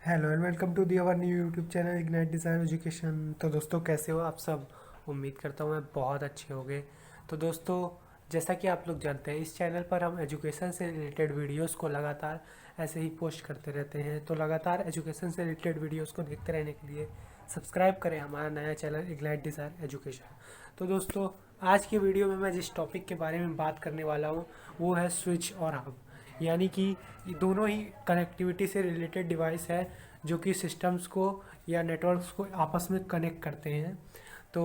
Hello and welcome to the our new YouTube channel Ignite Design Education. तो दोस्तों कैसे हो आप सब। उम्मीद करता हूँ मैं बहुत अच्छे होंगे। तो दोस्तों जैसा कि आप लोग जानते हैं इस चैनल पर हम एजुकेशन से रिलेटेड वीडियोस को लगातार ऐसे ही पोस्ट करते रहते हैं। तो लगातार एजुकेशन से रिलेटेड वीडियोस को देखते रहने के लिए सब्सक्राइब करें हमारा नया चैनल इग्नाइट डिज़ाइन एजुकेशन। तो दोस्तों आज की वीडियो में मैं जिस टॉपिक के बारे में बात करने वाला हूँ वो है स्विच और हब, यानी कि ये दोनों ही कनेक्टिविटी से रिलेटेड डिवाइस है जो कि सिस्टम्स को या नेटवर्क्स को आपस में कनेक्ट करते हैं। तो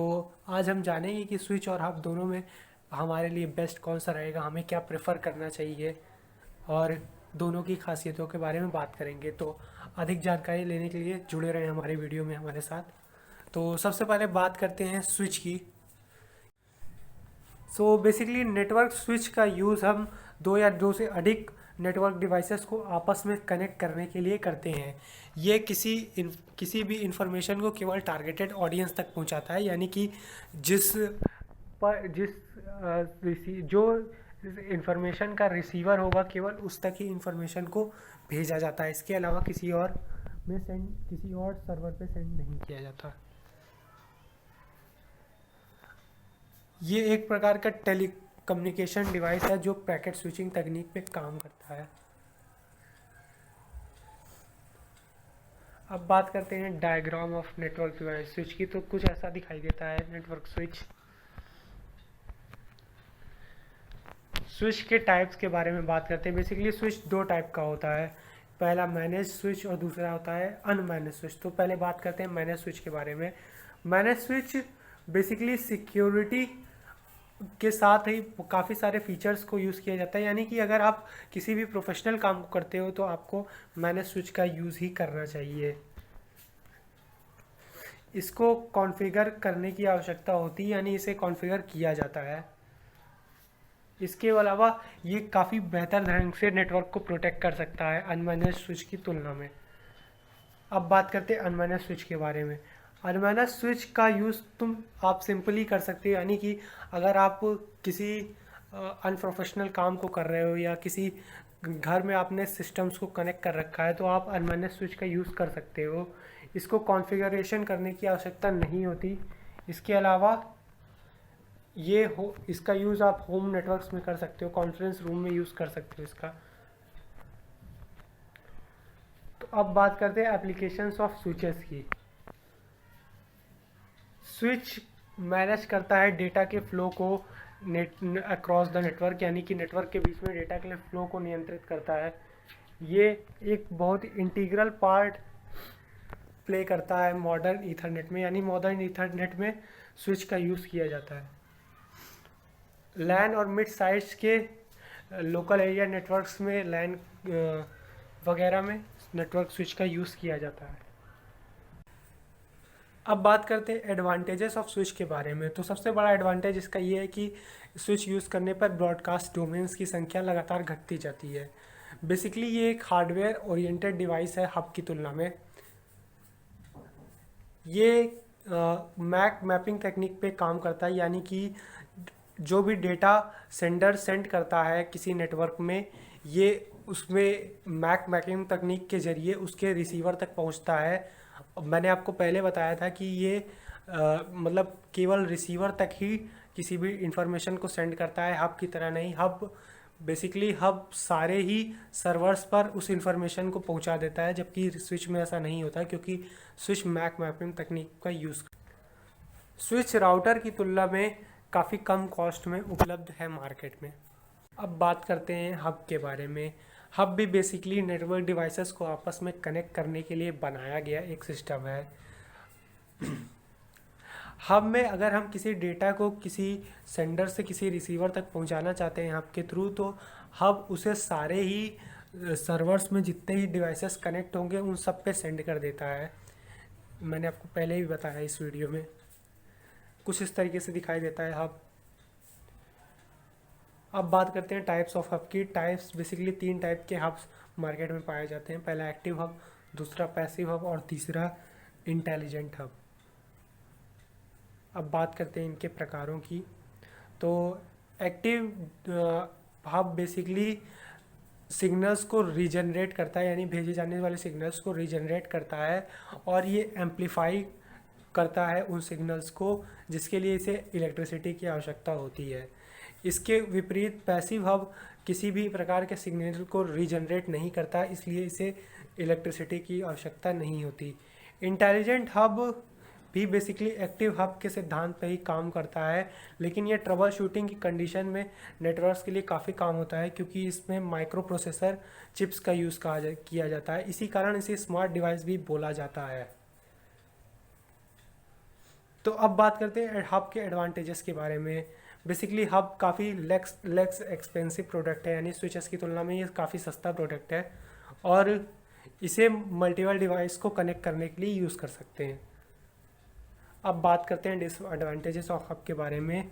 आज हम जानेंगे कि स्विच और हब दोनों में हमारे लिए बेस्ट कौन सा रहेगा, हमें क्या प्रेफर करना चाहिए और दोनों की खासियतों के बारे में बात करेंगे। तो अधिक जानकारी लेने के लिए जुड़े रहें हमारे वीडियो में हमारे साथ। तो सबसे पहले बात करते हैं स्विच की। सो बेसिकली नेटवर्क स्विच का यूज़ हम दो या दो से अधिक नेटवर्क डिवाइसेस को आपस में कनेक्ट करने के लिए करते हैं। ये किसी भी इंफॉर्मेशन को केवल टारगेटेड ऑडियंस तक पहुंचाता है, यानी कि जिस पर जिस जो इंफॉर्मेशन का रिसीवर होगा केवल उस तक ही इंफॉर्मेशन को भेजा जाता है। इसके अलावा किसी और सर्वर पे सेंड नहीं किया जाता। ये एक प्रकार का टेली कम्युनिकेशन डिवाइस है जो पैकेट स्विचिंग तकनीक पे काम करता है। अब बात करते हैं diagram of network device switch की। तो कुछ ऐसा दिखाई देता है नेटवर्क स्विच। स्विच के टाइप्स के बारे में बात करते हैं। बेसिकली स्विच दो टाइप का होता है, पहला मैनेज स्विच और दूसरा होता है अनमैनेज स्विच। तो पहले बात करते हैं मैनेज स्विच के बारे में। मैनेज स्विच बेसिकली सिक्योरिटी के साथ ही काफ़ी सारे फीचर्स को यूज़ किया जाता है, यानी कि अगर आप किसी भी प्रोफेशनल काम को करते हो तो आपको मैनेज स्विच का यूज़ ही करना चाहिए। इसको कॉन्फ़िगर करने की आवश्यकता होती है, यानी इसे कॉन्फ़िगर किया जाता है। इसके अलावा ये काफ़ी बेहतर ढंग से नेटवर्क को प्रोटेक्ट कर सकता है अनमैनेज स्विच की तुलना में। अब बात करते हैं अनमैनेज स्विच के बारे में। अनमैनेज स्विच का यूज़ आप सिंपली कर सकते हो, यानी कि अगर आप किसी अनप्रोफेशनल काम को कर रहे हो या किसी घर में आपने सिस्टम्स को कनेक्ट कर रखा है तो आप अनमैनेज स्विच का यूज़ कर सकते हो। इसको कॉन्फ़िगरेशन करने की आवश्यकता नहीं होती। इसके अलावा इसका यूज़ आप होम नेटवर्क्स में कर सकते हो, कॉन्फ्रेंस रूम में यूज़ कर सकते हो इसका। तो अब बात करते हैं एप्लीकेशंस ऑफ स्विचेस की। स्विच मैनेज करता है डेटा के फ्लो को नेट अक्रॉस द नेटवर्क, यानी कि नेटवर्क के बीच में डेटा के फ्लो को नियंत्रित करता है। ये एक बहुत इंटीग्रल पार्ट प्ले करता है मॉडर्न ईथरनेट में, यानी मॉडर्न ईथरनेट में स्विच का यूज़ किया जाता है। लैन और मिड साइज के लोकल एरिया नेटवर्क्स में लैन वगैरह में नेटवर्क स्विच का यूज़ किया जाता है। अब बात करते हैं एडवांटेजेस ऑफ स्विच के बारे में। तो सबसे बड़ा एडवांटेज इसका ये है कि स्विच यूज़ करने पर ब्रॉडकास्ट डोमेन्स की संख्या लगातार घटती जाती है। बेसिकली ये एक हार्डवेयर ओरिएंटेड डिवाइस है हब की तुलना में। ये मैक मैपिंग तकनीक पे काम करता है, यानी कि जो भी डेटा सेंडर सेंड करता है किसी नेटवर्क में, ये उसमें मैक मैपिंग तकनीक के ज़रिए उसके रिसीवर तक पहुंचता है। मैंने आपको पहले बताया था कि ये मतलब केवल रिसीवर तक ही किसी भी इंफॉर्मेशन को सेंड करता है, हब की तरह नहीं। हब सारे ही सर्वर्स पर उस इंफॉर्मेशन को पहुंचा देता है, जबकि स्विच में ऐसा नहीं होता क्योंकि स्विच मैक मैपिंग तकनीक का यूज़। स्विच राउटर की तुलना में काफ़ी कम कॉस्ट में उपलब्ध है मार्केट में। अब बात करते हैं हब के बारे में। हब भी बेसिकली नेटवर्क डिवाइसेस को आपस में कनेक्ट करने के लिए बनाया गया एक सिस्टम है। हब में अगर हम किसी डेटा को किसी सेंडर से किसी रिसीवर तक पहुंचाना चाहते हैं हब के थ्रू, तो हब उसे सारे ही सर्वर्स में जितने ही डिवाइसेस कनेक्ट होंगे उन सब पे सेंड कर देता है। मैंने आपको पहले भी बताया इस वीडियो में। कुछ इस तरीके से दिखाई देता है हब। अब बात करते हैं टाइप्स ऑफ हब की। टाइप्स बेसिकली तीन टाइप के हब्स मार्केट में पाए जाते हैं। पहला एक्टिव हब, दूसरा पैसिव हब और तीसरा इंटेलिजेंट हब। अब बात करते हैं इनके प्रकारों की। तो एक्टिव हब बेसिकली सिग्नल्स को रीजनरेट करता है, यानी भेजे जाने वाले सिग्नल्स को रीजनरेट करता है और ये एम्पलीफाई करता है उन सिग्नल्स को जिसके लिए इसे इलेक्ट्रिसिटी की आवश्यकता होती है। इसके विपरीत पैसिव हब किसी भी प्रकार के सिग्नल को रीजनरेट नहीं करता, इसलिए इसे इलेक्ट्रिसिटी की आवश्यकता नहीं होती। इंटेलिजेंट हब भी बेसिकली एक्टिव हब के सिद्धांत पर ही काम करता है, लेकिन ये ट्रबल शूटिंग की कंडीशन में नेटवर्क्स के लिए काफ़ी काम होता है, क्योंकि इसमें माइक्रो प्रोसेसर चिप्स का यूज़ किया जाता है। इसी कारण इसे स्मार्ट डिवाइस भी बोला जाता है। तो अब बात करते हैं हब के एडवांटेजेस के बारे में। बेसिकली हब काफ़ी लेस एक्सपेंसिव प्रोडक्ट है, यानी स्विचेस की तुलना में ये काफ़ी सस्ता प्रोडक्ट है और इसे मल्टीपल डिवाइस को कनेक्ट करने के लिए यूज़ कर सकते हैं। अब बात करते हैं डिसएडवांटेजेस ऑफ हब के बारे में।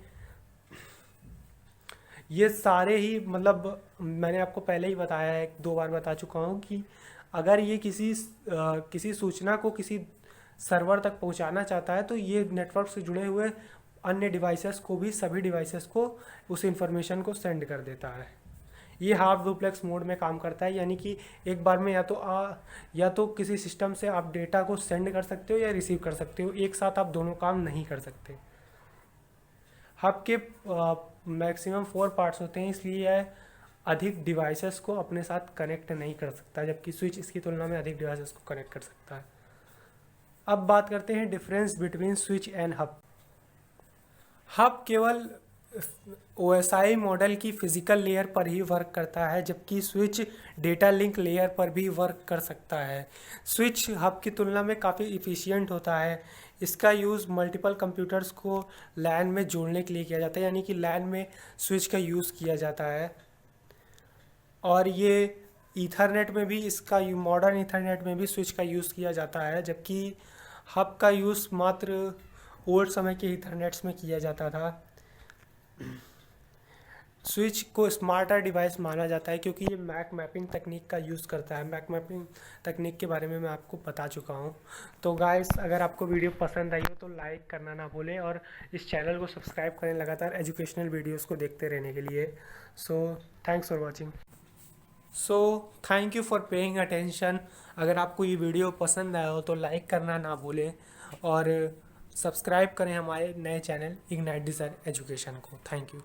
ये सारे ही मतलब मैंने आपको पहले ही बताया है, 2 बार बता चुका हूँ कि अगर ये किसी सूचना को किसी सर्वर तक पहुंचाना चाहता है तो ये नेटवर्क से जुड़े हुए अन्य डिवाइसेस को भी, सभी डिवाइसेस को उस इंफॉर्मेशन को सेंड कर देता है। ये हाफ डुप्लेक्स मोड में काम करता है, यानी कि एक बार में या तो किसी सिस्टम से आप डेटा को सेंड कर सकते हो या रिसीव कर सकते हो, एक साथ आप दोनों काम नहीं कर सकते। हब के मैक्सिमम 4 पार्ट्स होते हैं, इसलिए यह अधिक डिवाइसेस को अपने साथ कनेक्ट नहीं कर सकता, जबकि स्विच इसकी तुलना में अधिक डिवाइसेस को कनेक्ट कर सकता है। अब बात करते हैं difference between switch and hub. Hub केवल OSI मॉडल की फिजिकल लेयर पर ही वर्क करता है, जबकि स्विच डेटा लिंक लेयर पर भी वर्क कर सकता है। स्विच हब की तुलना में काफ़ी इफ़िशियंट होता है। इसका यूज़ मल्टीपल कंप्यूटर्स को लैन में जोड़ने के लिए किया जाता है, यानी कि लैन में स्विच का यूज़ किया जाता है। और ये ईथरनेट में भी मॉडर्न ईथरनेट में भी स्विच का यूज़ किया जाता है, जबकि हब का यूज़ मात्र ओल्ड समय के ईथरनेट्स में किया जाता था। स्विच को स्मार्टर डिवाइस माना जाता है क्योंकि ये मैक मैपिंग तकनीक का यूज़ करता है। मैक मैपिंग तकनीक के बारे में मैं आपको बता चुका हूँ। तो गाइस, अगर आपको वीडियो पसंद आई हो तो लाइक करना ना भूलें और इस चैनल को सब्सक्राइब करें लगातार एजुकेशनल वीडियोस को देखते रहने के लिए। So thanks for watching. Thank you for paying attention. अगर आपको ये वीडियो पसंद आया हो तो लाइक करना ना भूलें और सब्सक्राइब करें हमारे नए चैनल इग्नाइट डिज़ायर एजुकेशन को। Thank you.